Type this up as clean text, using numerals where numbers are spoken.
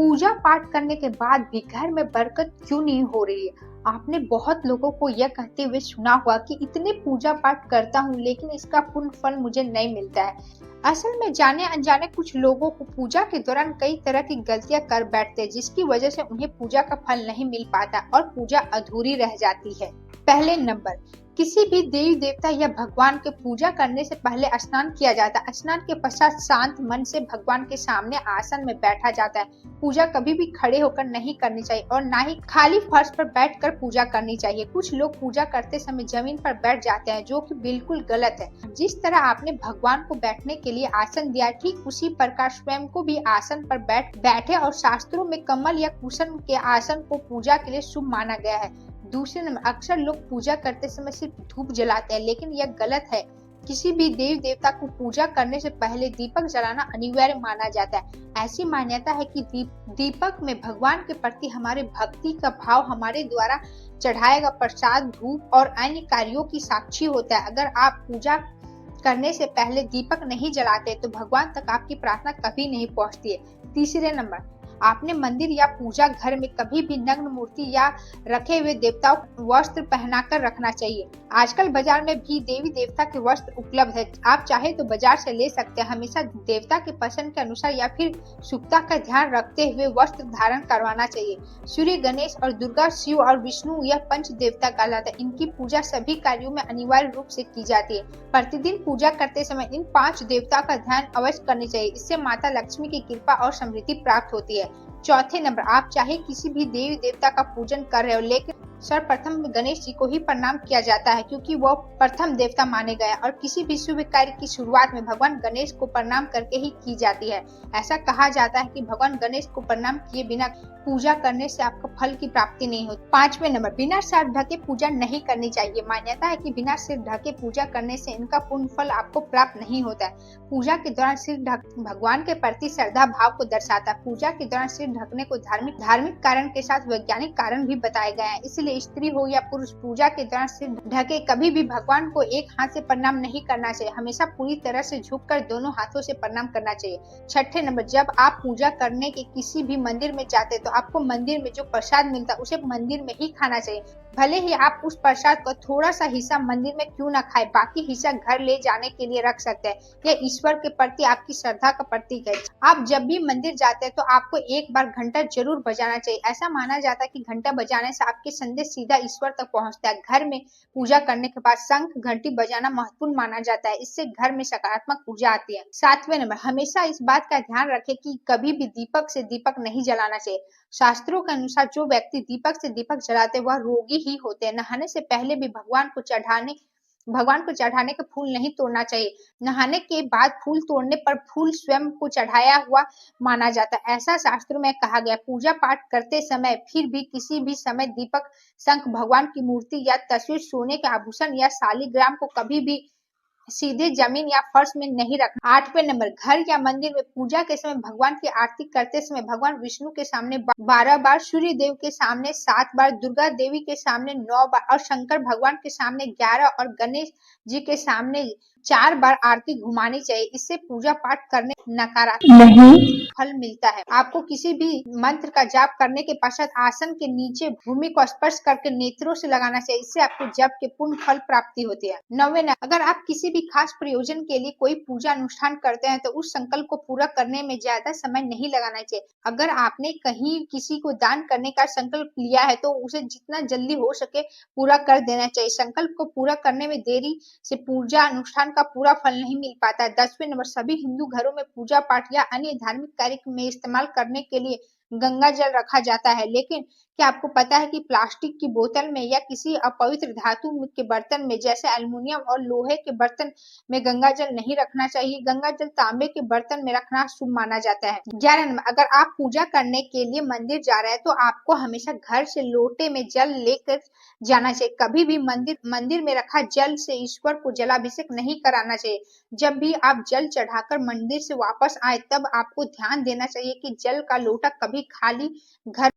पूजा पाठ करने के बाद भी घर में बरकत क्यों नहीं हो रही है? आपने बहुत लोगों को यह कहते हुए सुना होगा कि इतने पूजा पाठ करता हूँ लेकिन इसका पूर्ण फल मुझे नहीं मिलता है। असल में जाने अनजाने कुछ लोगों को पूजा के दौरान कई तरह की गलतियां कर बैठते हैं, जिसकी वजह से उन्हें पूजा का फल नहीं मिल पाता और पूजा अधूरी रह जाती है। पहले नंबर, किसी भी देवी देवता या भगवान के पूजा करने से पहले स्नान किया जाता है। स्नान के पश्चात शांत मन से भगवान के सामने आसन में बैठा जाता है। पूजा कभी भी खड़े होकर नहीं करनी चाहिए और ना ही खाली फर्श पर बैठकर पूजा करनी चाहिए। कुछ लोग पूजा करते समय जमीन पर बैठ जाते हैं, जो कि बिल्कुल गलत है। जिस तरह आपने भगवान को बैठने के लिए आसन दिया, ठीक उसी प्रकार स्वयं को भी आसन पर बैठे और शास्त्रों में कमल या कुशन के आसन को पूजा के लिए शुभ माना गया है। दूसरे नंबर, अक्सर लोग पूजा करते समय सिर्फ धूप जलाते हैं, लेकिन यह गलत है। किसी भी देवी देवता को पूजा करने से पहले दीपक जलाना अनिवार्य माना जाता है। ऐसी मान्यता है कि दीपक में भगवान के प्रति हमारे भक्ति का भाव हमारे द्वारा चढ़ाया गया प्रसाद, धूप और अन्य कार्यों की साक्षी होता है। अगर आप पूजा करने से पहले दीपक नहीं जलाते तो भगवान तक आपकी प्रार्थना कभी नहीं पहुंचती है। तीसरे नंबर, आपने मंदिर या पूजा घर में कभी भी नग्न मूर्ति या रखे हुए देवताओं को वस्त्र पहनाकर रखना चाहिए। आजकल बाजार में भी देवी देवता के वस्त्र उपलब्ध है, आप चाहे तो बाजार से ले सकते हैं। हमेशा देवता के पसंद के अनुसार या फिर शुभता का ध्यान रखते हुए वस्त्र धारण करवाना चाहिए। सूर्य, गणेश और दुर्गा, शिव और विष्णु यह पंच देवता कहलाते हैं। इनकी पूजा सभी कार्यों में अनिवार्य रूप से की जाती है। प्रतिदिन पूजा करते समय इन 5 देवता का ध्यान अवश्य करनी चाहिए। इससे माता लक्ष्मी की कृपा और समृद्धि प्राप्त होती है। चौथे नंबर, आप चाहे किसी भी देवी देवता का पूजन कर रहे हो, लेकिन सर्वप्रथम गणेश जी को ही प्रणाम किया जाता है, क्योंकि वो प्रथम देवता माने गए और किसी भी शुभ कार्य की शुरुआत में भगवान गणेश को प्रणाम करके ही की जाती है। ऐसा कहा जाता है कि भगवान गणेश को प्रणाम किए बिना पूजा करने से आपको फल की प्राप्ति नहीं होती। 5वें नंबर, बिना सिर ढके पूजा नहीं करनी चाहिए। मान्यता है कि बिना सिर ढके पूजा करने से इनका पूर्ण फल आपको प्राप्त नहीं होता है। पूजा के दौरान सिर ढक भगवान के प्रति श्रद्धा भाव को दर्शाता है। पूजा के दौरान सिर ढकने को धार्मिक कारण के साथ वैज्ञानिक कारण भी बताए गए हैं। इसलिए स्त्री हो या पुरुष पूजा के दौरान सिर ढके कभी भी भगवान को एक हाथ से प्रणाम नहीं करना चाहिए। हमेशा पूरी तरह से झुककर दोनों हाथों से प्रणाम करना चाहिए। 6ठे नंबर, जब आप पूजा करने के किसी भी मंदिर में जाते तो आपको मंदिर में जो प्रसाद मिलता है उसे मंदिर में ही खाना चाहिए। भले ही आप उस प्रसाद का थोड़ा सा हिस्सा मंदिर में क्यों ना खाए, बाकी हिस्सा घर ले जाने के लिए रख सकते हैं। यह ईश्वर के प्रति आपकी श्रद्धा का प्रतीक है। आप जब भी मंदिर जाते हैं तो आपको एक बार घंटा जरूर बजाना चाहिए। ऐसा माना जाता है कि घंटा बजाने से आपके संदेश सीधा ईश्वर तक पहुंचता है। घर में पूजा करने के बाद शंख घंटी बजाना महत्वपूर्ण माना जाता है। इससे घर में सकारात्मक ऊर्जा आती है। 7वें नंबर, हमेशा इस बात का ध्यान रखें कि कभी भी दीपक से दीपक नहीं जलाना चाहिए। शास्त्रों के अनुसार जो व्यक्ति दीपक से दीपक जलाते वह रोगी ही होते हैं। नहाने से पहले भी भगवान को चढ़ाने के फूल नहीं तोड़ना चाहिए। नहाने के बाद फूल तोड़ने पर फूल स्वयं को चढ़ाया हुआ माना जाता है, ऐसा शास्त्रों में कहा गया। पूजा पाठ करते समय फिर भी किसी भी समय दीपक, शंख, भगवान की मूर्ति या तस्वीर, सोने के आभूषण या शालिग्राम को कभी भी सीधे जमीन या फर्श में नहीं रखना। 8वें नंबर, घर या मंदिर में पूजा के समय भगवान की आरती करते समय भगवान विष्णु के सामने 12 बार, सूर्य देव के सामने 7 बार, दुर्गा देवी के सामने 9 बार और शंकर भगवान के सामने 11 और गणेश जी के सामने 4 बार आरती घुमानी चाहिए। इससे पूजा पाठ करने नकारात्मक फल मिलता है। आपको किसी भी मंत्र का जाप करने के पश्चात आसन के नीचे भूमि को स्पर्श करके नेत्रों से लगाना चाहिए। इससे आपको जप के पूर्ण फल प्राप्ति होती है। 9वें, अगर आप किसी भी खास प्रयोजन के लिए कोई पूजा अनुष्ठान करते हैं तो उस संकल्प को पूरा करने में ज्यादा समय नहीं लगाना चाहिए। अगर आपने कहीं किसी को दान करने का संकल्प लिया है तो उसे जितना जल्दी हो सके पूरा कर देना चाहिए। संकल्प को पूरा करने में देरी से पूजा अनुष्ठान का पूरा फल नहीं मिल पाता है। 10वें नंबर, सभी हिंदू घरों में पूजा पाठ या अन्य धार्मिक कार्य में इस्तेमाल करने के लिए गंगा जल रखा जाता है, लेकिन क्या आपको पता है कि प्लास्टिक की बोतल में या किसी अपवित्र धातु के बर्तन में जैसे एल्युमिनियम और लोहे के बर्तन में गंगा जल नहीं रखना चाहिए। गंगा जल तांबे के बर्तन में रखना शुभ माना जाता है। 11 नंबर, अगर आप पूजा करने के लिए मंदिर जा रहे हैं तो आपको हमेशा घर से लोटे में जल लेकर जाना चाहिए। कभी भी मंदिर में रखा जल से ईश्वर को जलाभिषेक नहीं कराना चाहिए। जब भी आप जल चढ़ाकर मंदिर से वापस आए तब आपको ध्यान देना चाहिए कि जल का लोटा कभी खाली घर